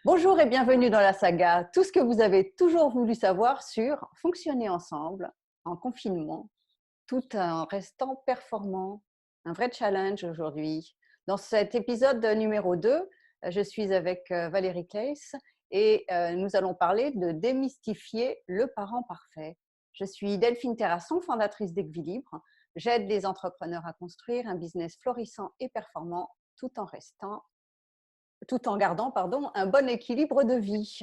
Bonjour et bienvenue dans la saga. Tout ce que vous avez toujours voulu savoir sur fonctionner ensemble en confinement, tout en restant performant. Un vrai challenge aujourd'hui. Dans cet épisode numéro 2, je suis avec Valérie Claes et nous allons parler de démystifier le parent parfait. Je suis Delphine Terrasson, fondatrice d'Equilibre. J'aide les entrepreneurs à construire un business florissant et performant tout en gardant un bon équilibre de vie.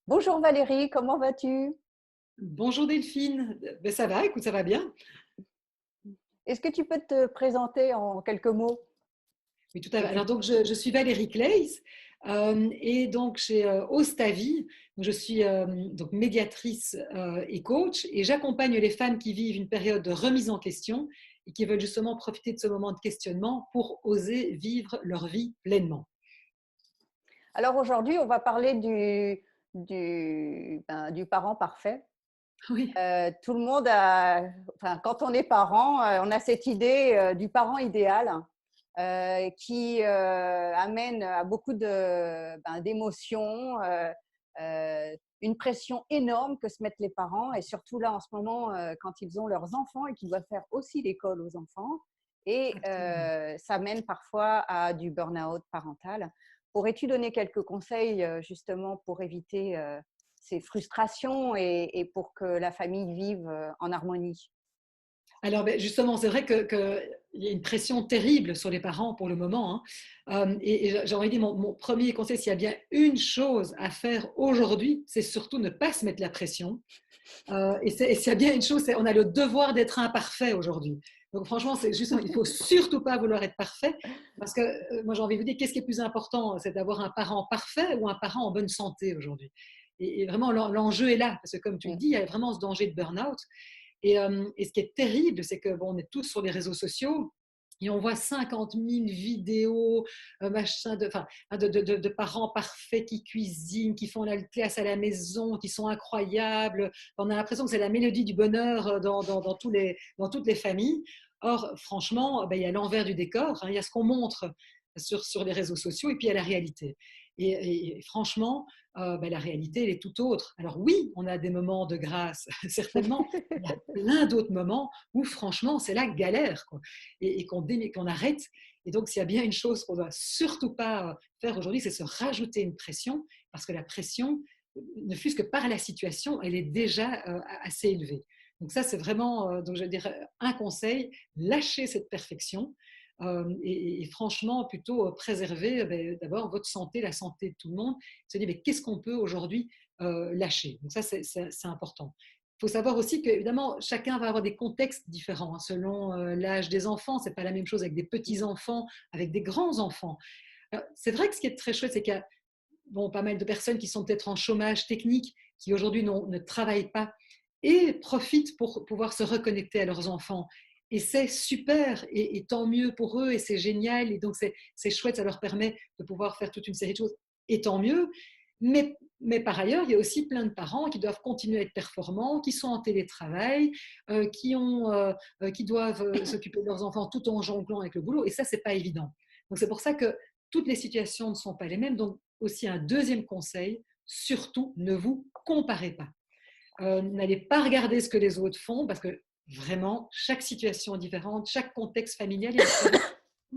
Bonjour Valérie, comment vas-tu? Bonjour Delphine, ça va, écoute, ça va bien. Est-ce que tu peux te présenter en quelques mots? Oui, tout à fait. Et Alors puis, donc je suis Valérie Claes et donc chez Ostavi, je suis donc médiatrice et coach et j'accompagne les femmes qui vivent une période de remise en question et qui veulent justement profiter de ce moment de questionnement pour oser vivre leur vie pleinement. alors aujourd'hui, on va parler du parent parfait. Oui, Tout le monde a, enfin, quand on est parent, on a cette idée du parent idéal qui amène à beaucoup d'émotions, une pression énorme que se mettent les parents, et surtout là en ce moment quand ils ont leurs enfants et qu'ils doivent faire aussi l'école aux enfants. Et absolument. ça mène parfois à du burn-out parental. Pourrais-tu donner quelques conseils justement pour éviter ces frustrations et pour que la famille vive en harmonie? Alors, justement, c'est vrai qu'il y a une pression terrible sur les parents pour le moment, hein. Et j'ai envie de dire, mon premier conseil, s'il y a bien une chose à faire aujourd'hui, c'est surtout ne pas se mettre la pression. Et s'il y a bien une chose, c'est on a le devoir d'être imparfait aujourd'hui. Donc franchement, c'est justement, il ne faut surtout pas vouloir être parfait, parce que moi j'ai envie de vous dire, qu'est-ce qui est plus important? C'est d'avoir un parent parfait ou un parent en bonne santé aujourd'hui? Et vraiment, l'enjeu est là, parce que comme tu le Mm. dis, il y a vraiment ce danger de burn-out. Et ce qui est terrible, c'est que bon, on est tous sur les réseaux sociaux et on voit 50 000 vidéos machin, de parents parfaits qui cuisinent, qui font la classe à la maison, qui sont incroyables. On a l'impression que c'est la mélodie du bonheur dans toutes les familles. Or, franchement, ben, il y a l'envers du décor, hein, il y a ce qu'on montre sur les réseaux sociaux et puis il y a la réalité. Et franchement, ben, la réalité, elle est tout autre. Alors oui, on a des moments de grâce, certainement. Il y a plein d'autres moments où, franchement, c'est la galère, quoi. Et qu'on arrête. Et donc, s'il y a bien une chose qu'on ne doit surtout pas faire aujourd'hui, c'est se rajouter une pression, parce que la pression, ne fût-ce que par la situation, elle est déjà assez élevée. Donc ça, c'est vraiment, donc je dirais, un conseil, lâcher cette perfection et franchement, plutôt préserver d'abord votre santé, la santé de tout le monde, se dire mais qu'est-ce qu'on peut aujourd'hui lâcher. Donc ça, c'est important. Il faut savoir aussi qu'évidemment, chacun va avoir des contextes différents, hein, selon l'âge des enfants. Ce n'est pas la même chose avec des petits-enfants, avec des grands-enfants. C'est vrai que ce qui est très chouette, c'est qu'il y a bon, pas mal de personnes qui sont peut-être en chômage technique, qui aujourd'hui ne travaillent pas et profitent pour pouvoir se reconnecter à leurs enfants. Et c'est super, et tant mieux pour eux, et c'est génial, et donc c'est chouette, ça leur permet de pouvoir faire toute une série de choses, et tant mieux. Mais par ailleurs, il y a aussi plein de parents qui doivent continuer à être performants, qui sont en télétravail, qui doivent s'occuper de leurs enfants tout en jonglant avec le boulot, et ça, c'est pas évident. Donc c'est pour ça que toutes les situations ne sont pas les mêmes. Donc aussi un deuxième conseil, surtout ne vous comparez pas. N'allez pas regarder ce que les autres font parce que vraiment, chaque situation est différente, chaque contexte familial est différent.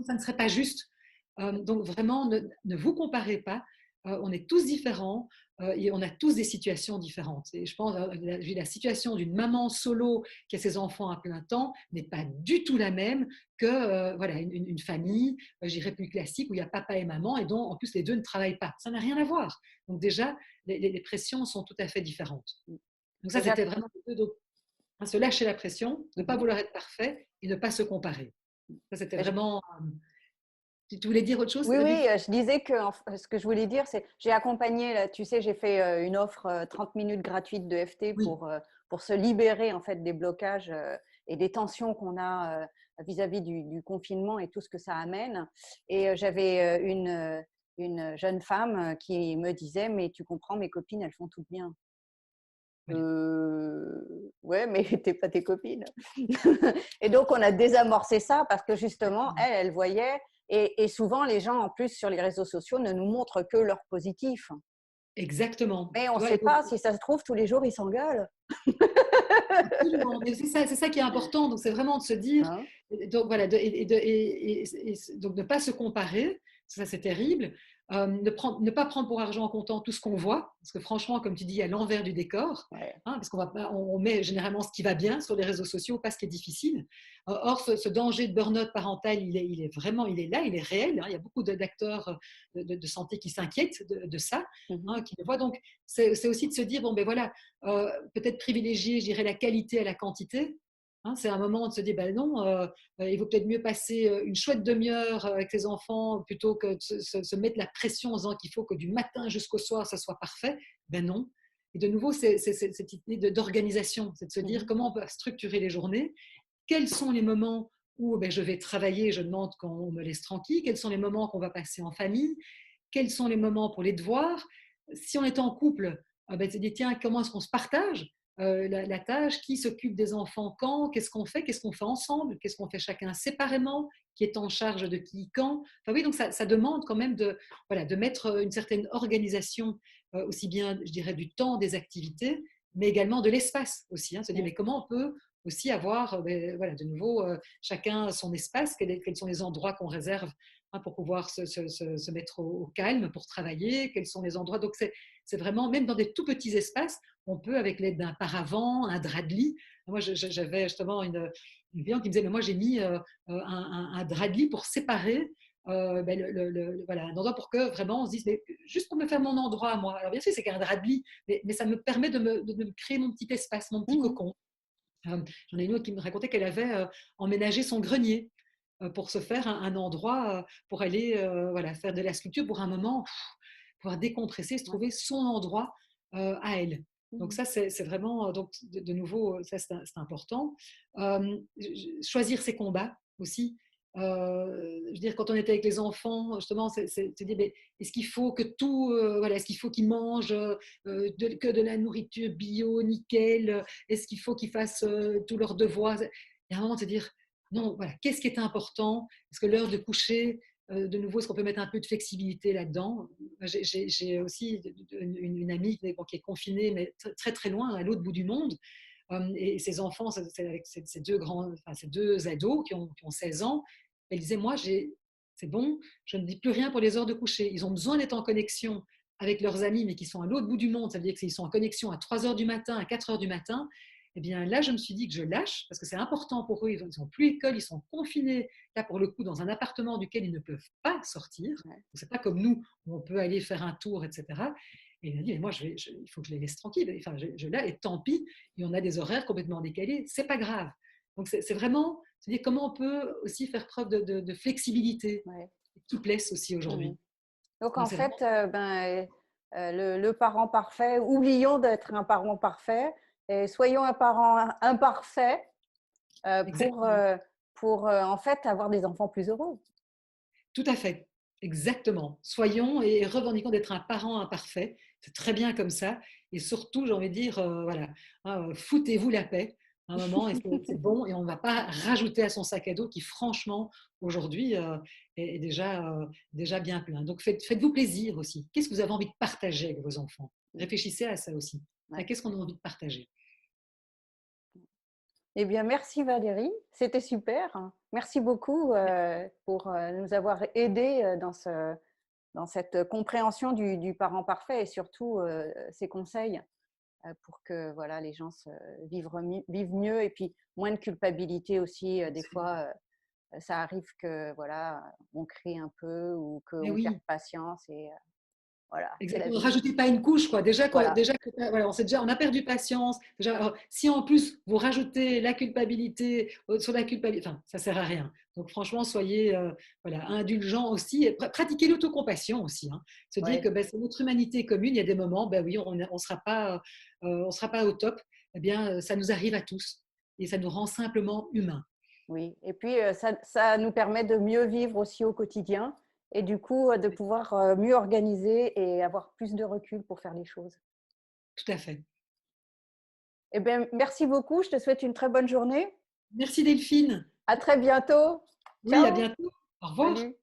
Ça ne serait pas juste. Donc vraiment, ne vous comparez pas. On est tous différents et on a tous des situations différentes. Et je pense que la situation d'une maman solo qui a ses enfants à plein temps n'est pas du tout la même que voilà, une famille, j'irais plus classique, où il y a papa et maman et dont en plus les deux ne travaillent pas. Ça n'a rien à voir. Donc déjà, les pressions sont tout à fait différentes. Donc ça, c'était vraiment donc, se lâcher la pression, ne pas Mhm. vouloir être parfait et ne pas se comparer. Ça, c'était Je- vraiment. Tu voulais dire autre chose, Oui, oui, Delphine? je disais que ce que je voulais dire, c'est j'ai accompagné, là, tu sais, j'ai fait une offre 30 minutes gratuite de FT Oui, pour se libérer en fait des blocages et des tensions qu'on a vis-à-vis du confinement et tout ce que ça amène. Et j'avais une jeune femme qui me disait, mais tu comprends, mes copines, elles font tout bien. oui, Ouais, mais t'es pas tes copines. Et donc, on a désamorcé ça parce que justement, elle voyait Et souvent, les gens, en plus, sur les réseaux sociaux, ne nous montrent que leur positif. Exactement. Mais on Tu ne vois, sait pas, si ça se trouve, tous les jours, ils s'engueulent. absolument. Mais c'est ça qui est important. Donc, c'est vraiment de se dire, Hein. donc voilà, donc ne pas se comparer, ça c'est terrible. Ne pas prendre pour argent comptant tout ce qu'on voit, parce que franchement, comme tu dis, à l'envers du décor, Ouais. parce qu'on va pas, on met généralement ce qui va bien sur les réseaux sociaux, pas ce qui est difficile. Or, ce danger de burn-out parental, il est vraiment, il est là, il est réel. Il y a beaucoup d'acteurs de santé qui s'inquiètent de ça, Mhm. qui le voient. Donc, c'est aussi de se dire, bon, ben voilà, peut-être privilégier, je dirais, la qualité à la quantité. C'est un moment de se dire, ben non, il vaut peut-être mieux passer une chouette demi-heure avec ses enfants plutôt que de se mettre la pression en disant qu'il faut que du matin jusqu'au soir, ça soit parfait. Ben non. Et de nouveau, c'est cette idée d'organisation, c'est de se dire Mhm. comment on peut structurer les journées, quels sont les moments où ben, je vais travailler, je demande qu'on me laisse tranquille, quels sont les moments qu'on va passer en famille, quels sont les moments pour les devoirs. Si on est en couple, ben, c'est dire, tiens, comment est-ce qu'on se partage la tâche, qui s'occupe des enfants quand, qu'est-ce qu'on fait ensemble, qu'est-ce qu'on fait chacun séparément, qui est en charge de qui quand. Enfin oui, donc ça demande quand même voilà, de mettre une certaine organisation, aussi bien, je dirais, du temps des activités, mais également de l'espace aussi. Se dire, mais comment on peut aussi avoir, ben, voilà, de nouveau, chacun son espace, quels sont les endroits qu'on réserve pour pouvoir se mettre au calme pour travailler, quels sont les endroits. Donc c'est vraiment, même dans des tout petits espaces, on peut, avec l'aide d'un paravent, un drap de lit. Moi, j'avais justement une cliente qui me disait, mais moi, j'ai mis un drap de lit pour séparer ben, voilà, un endroit pour que vraiment on se dise, mais juste pour me faire mon endroit à moi. Alors bien sûr, c'est qu'un drap de lit, mais ça me permet de me créer mon petit espace, mon petit Mhm. cocon. J'en ai une autre qui me racontait qu'elle avait emménagé son grenier pour se faire un endroit pour aller voilà, faire de la sculpture pour un moment, pouvoir décompresser, se Ouais. trouver son endroit à elle. Donc Mhm. ça, c'est vraiment, donc de nouveau, ça c'est important. Choisir ses combats aussi. Je veux dire, quand on était avec les enfants, justement, c'est dire, mais est-ce qu'il faut que tout, voilà, est-ce qu'il faut qu'ils mangent que de la nourriture bio, nickel, est-ce qu'il faut qu'ils fassent tous leurs devoirs? Il y a un moment de se dire, non, voilà, qu'est-ce qui est important? Est-ce que l'heure de coucher, de nouveau, est-ce qu'on peut mettre un peu de flexibilité là-dedans? J'ai aussi une amie qui est confinée, mais très très loin, à l'autre bout du monde. Et ses enfants, c'est avec ces deux grands, enfin, ces deux ados qui ont 16 ans. Elle disait, moi, c'est bon, je ne dis plus rien pour les heures de coucher. Ils ont besoin d'être en connexion avec leurs amis, mais qui sont à l'autre bout du monde. Ça veut dire qu'ils sont en connexion à 3 heures du matin, à 4 heures du matin. Eh bien, là, je me suis dit que je lâche, parce que c'est important pour eux. Ils n'ont plus école, ils sont confinés, là, pour le coup, dans un appartement duquel ils ne peuvent pas sortir. Ouais. C'est pas comme nous, où on peut aller faire un tour, etc. Et il a dit, mais moi, il faut que je les laisse tranquilles. Enfin, là, et tant pis, et on a des horaires complètement décalés, c'est pas grave. Donc, c'est vraiment, se dire comment on peut aussi faire preuve de flexibilité, Ouais. de souplesse aussi Mhm. aujourd'hui. Donc, Donc, en c'est fait, vraiment le parent parfait, oublions d'être un parent parfait et soyons un parent imparfait exactement. pour en fait avoir des enfants plus heureux. Tout à fait, exactement. Soyons et revendiquons d'être un parent imparfait. C'est très bien comme ça. Et surtout, j'ai envie de dire, voilà, foutez-vous la paix un moment, et c'est bon, et on ne va pas rajouter à son sac à dos qui, franchement, aujourd'hui, est déjà bien plein. Donc, faites-vous plaisir aussi. Qu'est-ce que vous avez envie de partager avec vos enfants? Réfléchissez à ça aussi. Ouais. Qu'est-ce qu'on a envie de partager? Eh bien, merci Valérie, c'était super. Merci beaucoup pour nous avoir aidés dans cette compréhension du parent parfait et surtout ces conseils pour que voilà, les gens vivent mieux et puis moins de culpabilité aussi. Des fois, ça arrive que voilà, on crie un peu ou Mais qu'on perd oui. patience et voilà, c'est la Exactement. Ne vie. rajoutez pas une couche, quoi. Voilà. Voilà, on a perdu patience. Déjà, alors, si en plus vous rajoutez la culpabilité sur la culpabilité, enfin, ça sert à rien. Donc franchement, soyez voilà, indulgents aussi. Et pratiquez l'autocompassion aussi. Se dire Ouais. que ben, c'est notre humanité commune. Il y a des moments, ben oui, on sera pas au top. Eh bien, ça nous arrive à tous et ça nous rend simplement humains. Oui, et puis ça nous permet de mieux vivre aussi au quotidien et du coup de pouvoir mieux organiser et avoir plus de recul pour faire les choses. Tout à fait. Eh bien, merci beaucoup, je te souhaite une très bonne journée. Merci Delphine. À très bientôt. Oui, à Ciao. bientôt. Au revoir. Salut.